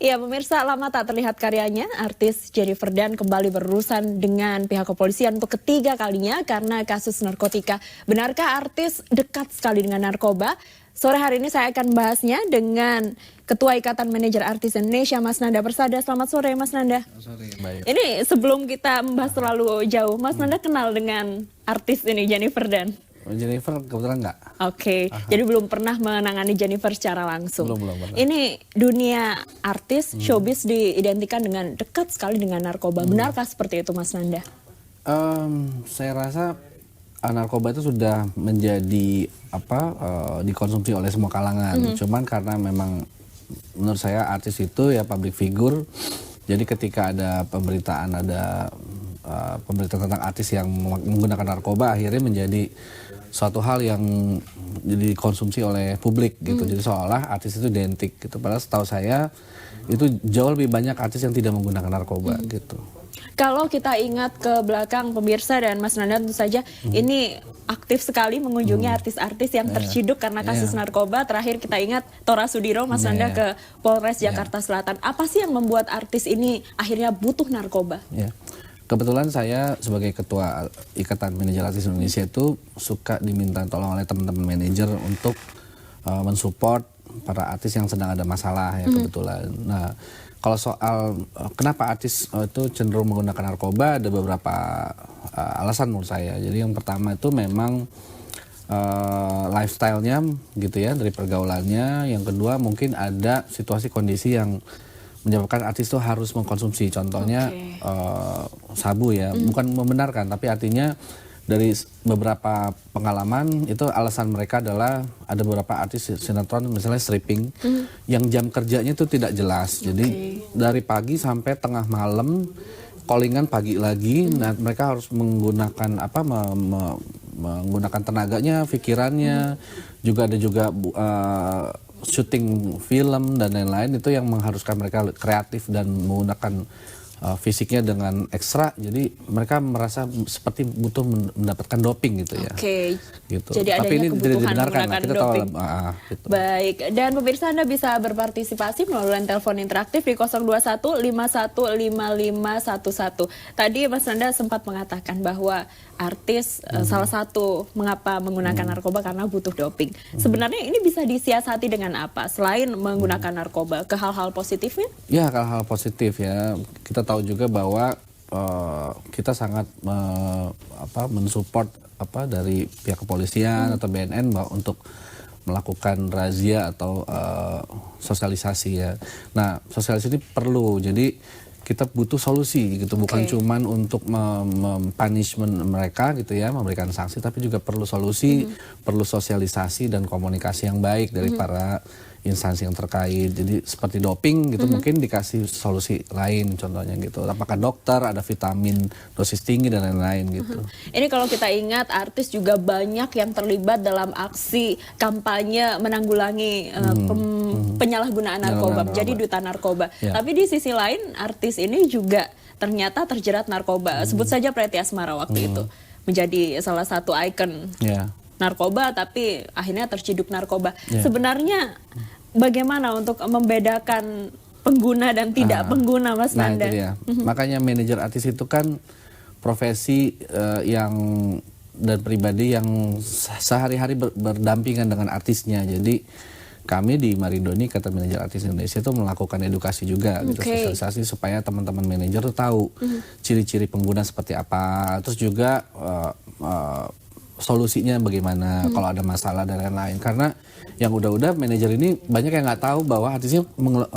Iya, pemirsa, lama tak terlihat karyanya, artis Jennifer Dan kembali berurusan dengan pihak kepolisian untuk ketiga kalinya karena kasus narkotika. Benarkah artis dekat sekali dengan narkoba? Sore hari ini saya akan bahasnya dengan Ketua Ikatan Manajer Artis Indonesia, Mas Nanda Persada. Selamat sore, Mas Nanda. Sore, baik. Ini sebelum kita membahas terlalu jauh, Mas Nanda kenal dengan artis ini, Jennifer Dan? Jennifer kebetulan enggak. Oke, jadi belum pernah menangani Jennifer secara langsung. Belum pernah. Ini dunia artis, showbiz diidentikan dengan dekat sekali dengan narkoba. Benarkah seperti itu, Mas Nanda? Saya rasa narkoba itu sudah menjadi dikonsumsi oleh semua kalangan. Cuman karena memang menurut saya artis itu ya public figure. Jadi ketika ada pemberitaan, pemberitaan tentang artis yang menggunakan narkoba, akhirnya menjadi suatu hal yang jadi dikonsumsi oleh publik gitu. Jadi seolah artis itu identik gitu. Padahal setahu saya itu jauh lebih banyak artis yang tidak menggunakan narkoba gitu. Kalau kita ingat ke belakang pemirsa dan Mas Nanda tentu saja ini aktif sekali mengunjungi artis-artis yang terciduk karena kasus narkoba. Terakhir kita ingat Tora Sudiro, Mas Nanda ke Polres Jakarta Selatan. Apa sih yang membuat artis ini akhirnya butuh narkoba? Kebetulan saya sebagai Ketua Ikatan Manajer Artis Indonesia itu suka diminta tolong oleh teman-teman manajer untuk mensupport para artis yang sedang ada masalah ya kebetulan. Nah, kalau soal kenapa artis itu cenderung menggunakan narkoba, ada beberapa alasan menurut saya. Jadi yang pertama itu memang lifestyle-nya gitu ya, dari pergaulannya. Yang kedua mungkin ada situasi kondisi yang menyebabkan artis itu harus mengkonsumsi. Contohnya sabu ya, bukan membenarkan, tapi artinya dari beberapa pengalaman itu alasan mereka adalah ada beberapa artis sinetron misalnya stripping yang jam kerjanya itu tidak jelas. Jadi dari pagi sampai tengah malam callingan pagi lagi. Nah, mereka harus menggunakan menggunakan tenaganya, pikirannya. Juga ada syuting film dan lain-lain, itu yang mengharuskan mereka kreatif dan menggunakan fisiknya dengan ekstra, jadi mereka merasa seperti butuh mendapatkan doping gitu ya. Gitu. Jadi tapi ini tidak dibenarkan, kita doping. Gitu. Baik, dan pemirsa Anda bisa berpartisipasi melalui telepon interaktif di 021 515511. Tadi Mas Nanda sempat mengatakan bahwa artis salah satu mengapa menggunakan narkoba karena butuh doping. Sebenarnya ini bisa disiasati dengan apa selain menggunakan narkoba? Ke hal-hal positifnya? Ya, hal-hal positif ya. Kita tahu juga bahwa kita sangat mensupport dari pihak kepolisian atau BNN untuk melakukan razia atau sosialisasi ya. Nah, sosialisasi ini perlu. Jadi kita butuh solusi gitu, bukan cuman untuk punishment mereka gitu ya, memberikan sanksi, tapi juga perlu solusi, perlu sosialisasi dan komunikasi yang baik dari para instansi yang terkait. Jadi seperti doping gitu, mungkin dikasih solusi lain contohnya gitu. Apakah dokter, ada vitamin dosis tinggi dan lain-lain gitu. Ini kalau kita ingat artis juga banyak yang terlibat dalam aksi kampanye menanggulangi penyalahgunaan narkoba, menjadi duta narkoba. Tapi di sisi lain artis ini juga ternyata terjerat narkoba. Sebut saja Pretty Asmara waktu itu menjadi salah satu ikon narkoba, tapi akhirnya terciduk narkoba. Sebenarnya bagaimana untuk membedakan pengguna dan tidak pengguna, Mas Nanda? Itu dia. Makanya manajer artis itu kan profesi yang dan pribadi yang sehari-hari berdampingan dengan artisnya. Jadi kami di Maridoni, Kata Manajer Artis Indonesia, itu melakukan edukasi juga, gitu, sosialisasi supaya teman-teman manajer tuh tahu ciri-ciri pengguna seperti apa, terus juga solusinya bagaimana kalau ada masalah dan lain-lain. Karena yang udah-udah manajer ini banyak yang nggak tahu bahwa artisnya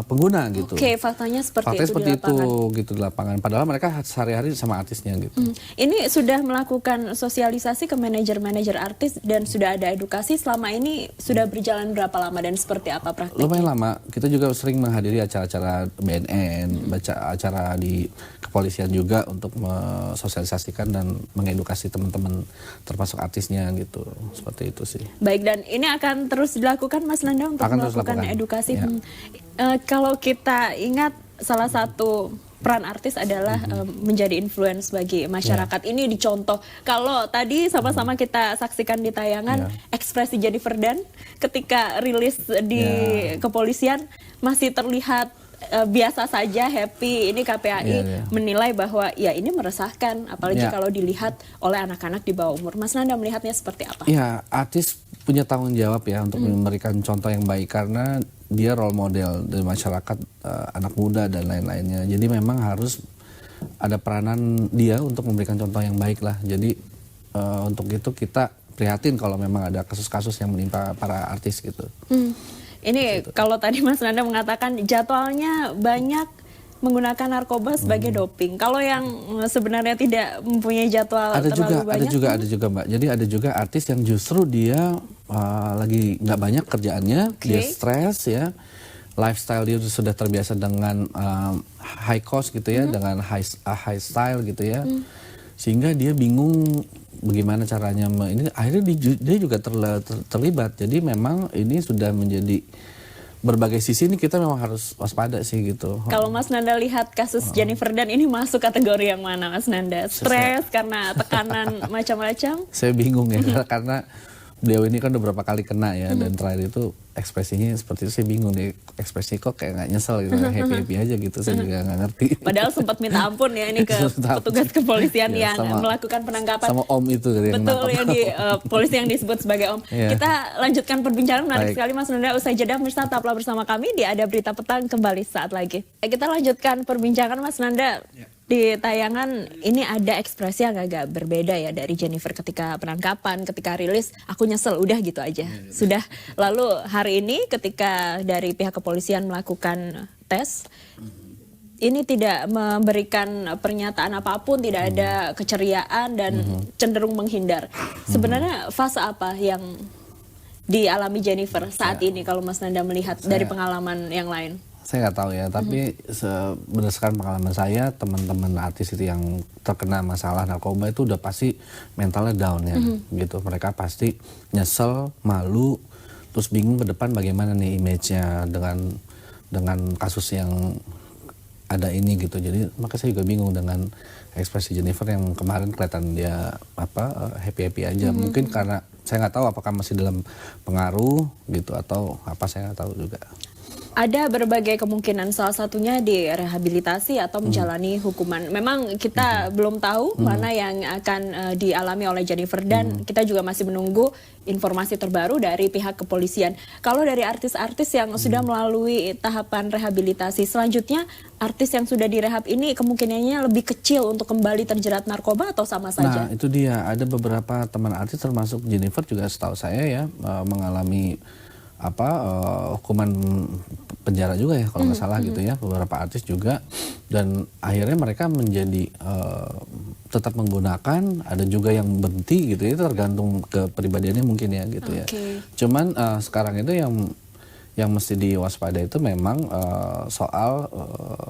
pengguna gitu. Faktanya seperti itu gitu di lapangan. Padahal mereka sehari-hari sama artisnya gitu. Ini sudah melakukan sosialisasi ke manajer-manajer artis dan sudah ada edukasi selama ini, sudah berjalan berapa lama dan seperti apa praktiknya? Lumayan lama. Kita juga sering menghadiri acara-acara BNN, baca acara di kepolisian juga untuk mensosialisasikan dan mengedukasi teman-teman termasuk artisnya gitu. Seperti itu sih. Baik, dan ini akan terus dilakukan, Mas Nanda, untuk melakukan edukasi. Kalau kita ingat, salah satu peran artis adalah menjadi influence bagi masyarakat. Ini dicontoh. Kalau tadi sama-sama kita saksikan di tayangan ekspresi Jennifer Dan ketika rilis di kepolisian, masih terlihat biasa saja, happy. Ini KPAI menilai bahwa ya ini meresahkan, apalagi kalau dilihat oleh anak-anak di bawah umur. Mas Nanda melihatnya seperti apa? Ya, artis punya tanggung jawab ya untuk memberikan contoh yang baik karena dia role model dari masyarakat, anak muda dan lain-lainnya. Jadi memang harus ada peranan dia untuk memberikan contoh yang baik lah. Jadi untuk itu kita prihatin kalau memang ada kasus-kasus yang menimpa para artis gitu. Ini kalau tadi Mas Nanda mengatakan jadwalnya banyak menggunakan narkoba sebagai doping. Kalau yang sebenarnya tidak mempunyai jadwal terlalu banyak, ada juga Mbak. Jadi ada juga artis yang justru dia lagi nggak banyak kerjaannya, dia stres ya, lifestyle dia sudah terbiasa dengan high cost gitu ya, dengan high style gitu ya, sehingga dia bingung bagaimana caranya. Ini akhirnya dia juga terlibat. Jadi memang ini sudah menjadi berbagai sisi, ini kita memang harus waspada sih gitu. Kalau Mas Nanda lihat kasus Jennifer Dunn ini masuk kategori yang mana Mas Nanda? Stres karena tekanan macam-macam? Saya bingung ya karena beliau ini kan udah berapa kali kena ya, dan terakhir itu ekspresinya seperti itu. Saya bingung deh, ekspresi kok kayak nggak nyesel gitu, happy aja gitu. Saya juga nggak ngerti. Padahal sempat minta ampun ya ini ke petugas kepolisian yang melakukan penangkapan. Sama om itu yang betul ya, di polisi yang disebut sebagai om. Kita lanjutkan perbincangan menarik sekali Mas Nanda usai jeda. Pemirsa, tetaplah bersama kami di Ada Berita Petang kembali saat lagi. Kita lanjutkan perbincangan Mas Nanda. Di tayangan ini ada ekspresi yang agak berbeda ya dari Jennifer ketika penangkapan, ketika rilis, aku nyesel, udah gitu aja. Sudah. Lalu hari ini ketika dari pihak kepolisian melakukan tes, ini tidak memberikan pernyataan apapun, tidak ada keceriaan dan cenderung menghindar. Sebenarnya fase apa yang dialami Jennifer saat ini kalau Mas Nanda melihat dari pengalaman yang lain? Saya nggak tahu ya, tapi berdasarkan pengalaman saya, teman-teman artis itu yang terkena masalah narkoba itu udah pasti mentalnya down ya, gitu. Mereka pasti nyesel, malu, terus bingung ke depan bagaimana nih image-nya dengan kasus yang ada ini gitu. Jadi maka saya juga bingung dengan ekspresi Jennifer yang kemarin kelihatan dia happy-happy aja. Mungkin karena saya nggak tahu apakah masih dalam pengaruh gitu atau apa, saya nggak tahu juga. Ada berbagai kemungkinan, salah satunya direhabilitasi atau menjalani hukuman. Memang kita belum tahu mana yang akan dialami oleh Jennifer dan kita juga masih menunggu informasi terbaru dari pihak kepolisian. Kalau dari artis-artis yang sudah melalui tahapan rehabilitasi, selanjutnya artis yang sudah direhab ini kemungkinannya lebih kecil untuk kembali terjerat narkoba atau sama saja? Nah itu dia, ada beberapa teman artis termasuk Jennifer juga setahu saya ya mengalami hukuman penjara juga ya kalau nggak salah gitu ya, beberapa artis juga, dan akhirnya mereka menjadi tetap menggunakan, ada juga yang berhenti gitu ya, itu tergantung kepribadiannya mungkin ya gitu ya. Cuman sekarang itu yang mesti diwaspadai itu memang soal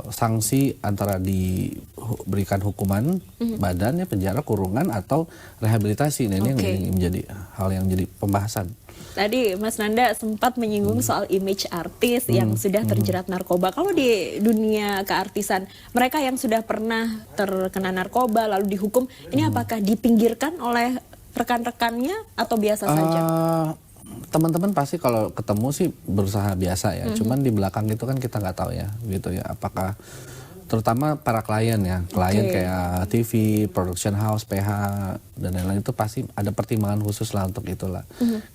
sanksi antara diberikan hukuman badan ya, penjara, kurungan atau rehabilitasi. Nah, ini yang menjadi hal yang jadi pembahasan. Tadi Mas Nanda sempat menyinggung soal image artis yang sudah terjerat narkoba. Kalau di dunia keartisan, mereka yang sudah pernah terkena narkoba lalu dihukum, ini apakah dipinggirkan oleh rekan-rekannya atau biasa saja? Teman-teman pasti kalau ketemu sih berusaha biasa ya. Cuman di belakang itu kan kita nggak tahu ya, gitu ya. Apakah terutama para klien ya, klien kayak TV, production house, PH dan lain-lain itu pasti ada pertimbangan khusus lah untuk itulah.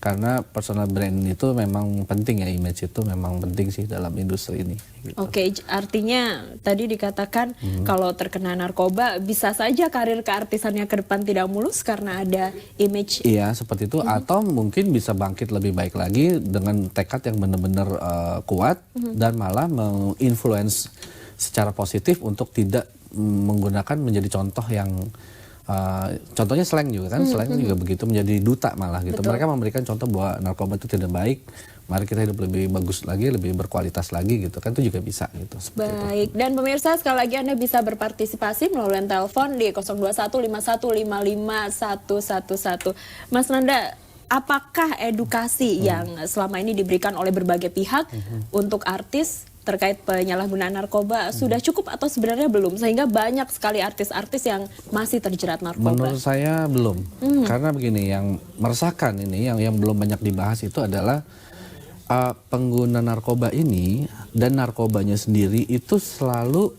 Karena personal brand itu memang penting ya, image itu memang penting sih dalam industri ini. Gitu. Artinya tadi dikatakan kalau terkena narkoba bisa saja karir keartisannya ke depan tidak mulus karena ada image. Iya seperti itu, atau mungkin bisa bangkit lebih baik lagi dengan tekad yang benar-benar kuat dan malah menginfluence secara positif untuk tidak menggunakan, menjadi contoh yang contohnya slang juga kan, slang juga begitu, menjadi duta malah gitu. Mereka memberikan contoh bahwa narkoba itu tidak baik, mari kita hidup lebih bagus lagi, lebih berkualitas lagi gitu kan, itu juga bisa gitu. Baik, dan pemirsa sekali lagi Anda bisa berpartisipasi melalui telepon di 0215551111. Mas Nanda, apakah edukasi yang selama ini diberikan oleh berbagai pihak untuk artis terkait penyalahgunaan narkoba sudah cukup atau sebenarnya belum, sehingga banyak sekali artis-artis yang masih terjerat narkoba? Menurut saya belum, karena begini, yang meresahkan ini yang belum banyak dibahas itu adalah pengguna narkoba ini dan narkobanya sendiri itu selalu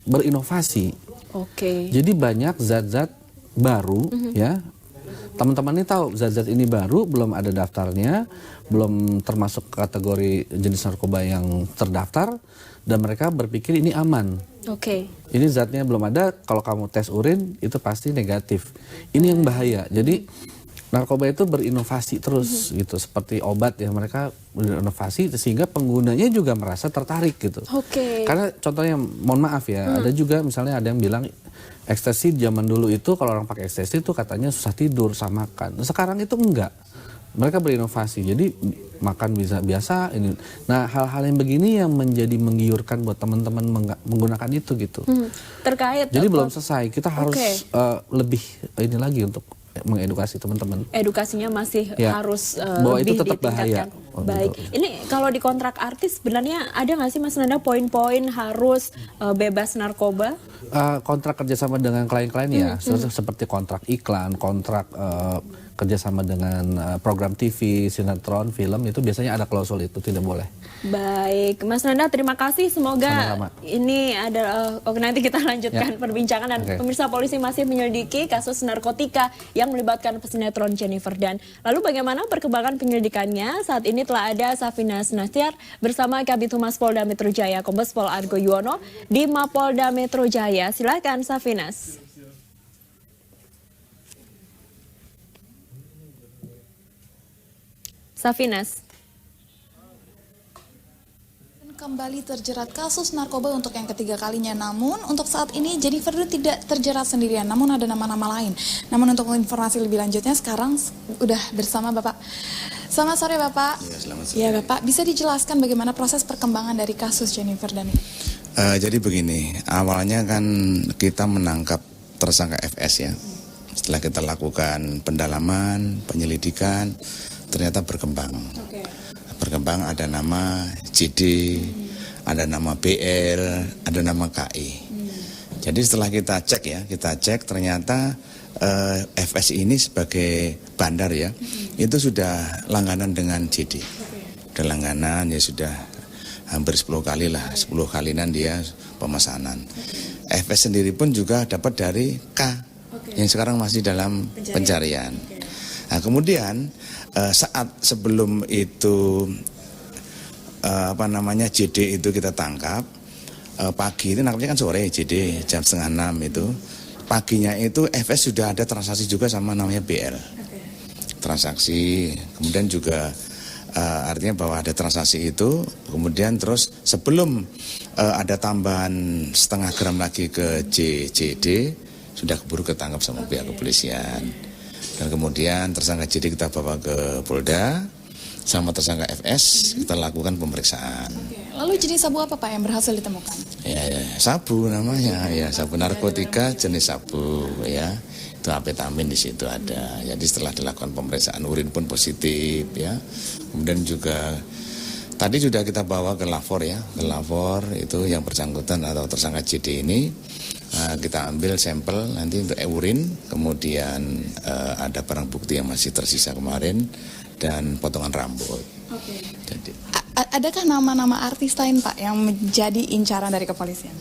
berinovasi. Oke. Jadi banyak zat-zat baru ya. Teman-teman ini tahu zat-zat ini baru, belum ada daftarnya, belum termasuk kategori jenis narkoba yang terdaftar, dan mereka berpikir ini aman. Oke. Ini zatnya belum ada, kalau kamu tes urin itu pasti negatif. Ini yang bahaya. Jadi narkoba itu berinovasi terus gitu, seperti obat ya, mereka berinovasi sehingga penggunanya juga merasa tertarik gitu. Oke. Karena contohnya, mohon maaf ya, ada juga misalnya ada yang bilang ekstasi zaman dulu itu kalau orang pakai ekstasi itu katanya susah tidur, susah makan. Sekarang itu enggak. Mereka berinovasi, jadi makan bisa biasa ini. Nah, hal-hal yang begini yang menjadi menggiurkan buat teman-teman menggunakan itu gitu. Terkait. Jadi belum selesai, kita harus lebih ini lagi untuk mengedukasi teman-teman. Edukasinya masih harus bahwa lebih itu tetap bahaya. Baik. Ini kalau di kontrak artis sebenarnya ada nggak sih Mas Nanda poin-poin harus bebas narkoba? Kontrak kerjasama dengan klien-klien ya, seperti kontrak iklan, kontrak kerjasama dengan program TV, sinetron, film, itu biasanya ada klausul itu tidak boleh. Baik, Mas Nanda terima kasih. Semoga Sama-sama. ini ada nanti kita lanjutkan perbincangan, dan pemirsa, polisi masih menyelidiki kasus narkotika yang melibatkan pesinetron Jennifer Dan. Lalu bagaimana perkembangan penyelidikannya? Saat ini telah ada Safinas Nastiar bersama Kabid Humas Polda Metro Jaya Kombes Pol Argo Yuwono di Mapolda Metro Jaya. Silakan Safinas. Safinas. Kembali terjerat kasus narkoba untuk yang ketiga kalinya. Namun untuk saat ini Jennifer tidak terjerat sendirian, namun ada nama-nama lain. Namun untuk informasi lebih lanjutnya sekarang udah bersama Bapak. Selamat sore Bapak. Ya, selamat sore. Ya Bapak, bisa dijelaskan bagaimana proses perkembangan dari kasus Jennifer Dan ini? Jadi begini, awalnya kan kita menangkap tersangka FS ya. Setelah kita lakukan pendalaman, penyelidikan, ternyata berkembang. Berkembang, ada nama JD, ada nama BL, ada nama KI. Jadi setelah kita cek ternyata FS ini sebagai bandar ya, itu sudah langganan dengan JD. Sudah langganan ya, sudah hampir 10 kali lah, 10 kalinan dia pemesanan. FS sendiri pun juga dapat dari K, yang sekarang masih dalam pencarian. Nah, kemudian saat sebelum itu JD itu kita tangkap pagi, itu nangkapnya kan sore, JD jam 5:30 itu. Paginya itu FS sudah ada transaksi juga sama namanya BL. Transaksi, kemudian juga artinya bahwa ada transaksi itu, kemudian terus sebelum ada tambahan 0,5 gram lagi ke JD, sudah keburu ketangkap sama pihak kepolisian. Dan kemudian tersangka JD kita bawa ke Polda, sama tersangka FS kita lakukan pemeriksaan. Lalu jenis sabu apa Pak yang berhasil ditemukan? Ya, sabu namanya, ya sabu narkotika jenis sabu ya. Itu amfetamin di situ ada. Jadi setelah dilakukan pemeriksaan urin pun positif ya. Kemudian juga tadi sudah kita bawa ke Lapor ya, ke Lapor itu yang bersangkutan atau tersangka JD ini. Kita ambil sampel nanti untuk urin, kemudian ada barang bukti yang masih tersisa kemarin dan potongan rambut. Jadi, adakah nama-nama artis lain Pak yang menjadi incaran dari kepolisian?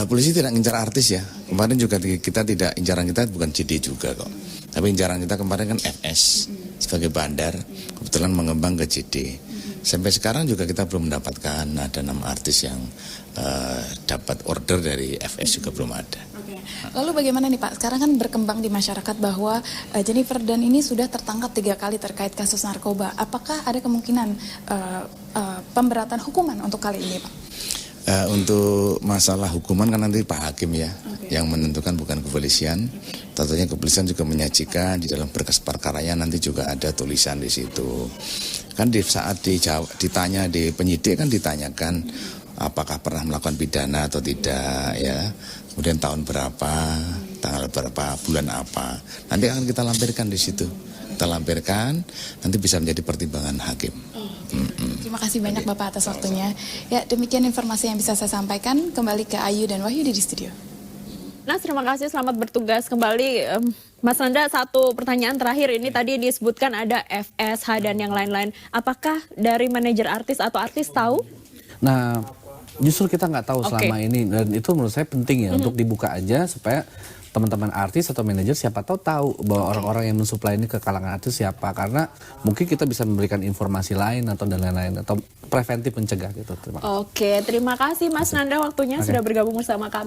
Polisi tidak incar artis ya. Kemarin juga kita tidak, incaran kita bukan JD juga kok. Tapi incaran kita kemarin kan FS sebagai bandar, kebetulan mengembang ke JD. Sampai sekarang juga kita belum mendapatkan ada nama artis yang dapat order dari FS, juga belum ada. Lalu bagaimana nih Pak, sekarang kan berkembang di masyarakat bahwa Jennifer Dan ini sudah tertangkap 3 kali terkait kasus narkoba. Apakah ada kemungkinan pemberatan hukuman untuk kali ini Pak? Untuk masalah hukuman kan nanti Pak Hakim ya, yang menentukan, bukan kepolisian. Tentunya kepolisian juga menyajikan di dalam berkas perkaranya nanti juga ada tulisan di situ. Kan di saat ditanya di penyidik kan ditanyakan apakah pernah melakukan pidana atau tidak ya. Kemudian tahun berapa, tanggal berapa, bulan apa. Nanti akan kita lampirkan di situ. Kita lampirkan, nanti bisa menjadi pertimbangan hakim. Terima kasih banyak Bapak atas waktunya. Ya, demikian informasi yang bisa saya sampaikan. Kembali ke Ayu dan Wahyu di studio. Nah, terima kasih, selamat bertugas kembali. Mas Nanda, satu pertanyaan terakhir. Ini tadi disebutkan ada FSH dan yang lain-lain. Apakah dari manajer artis atau artis tahu? Nah, justru kita nggak tahu selama ini, dan itu menurut saya penting ya untuk dibuka aja supaya teman-teman artis atau manajer siapa tahu bahwa orang-orang yang mensuplai ini ke kalangan artis siapa, karena mungkin kita bisa memberikan informasi lain atau dan lain-lain atau preventif mencegah gitu. Oke, terima kasih Mas Nanda waktunya sudah bergabung bersama kami.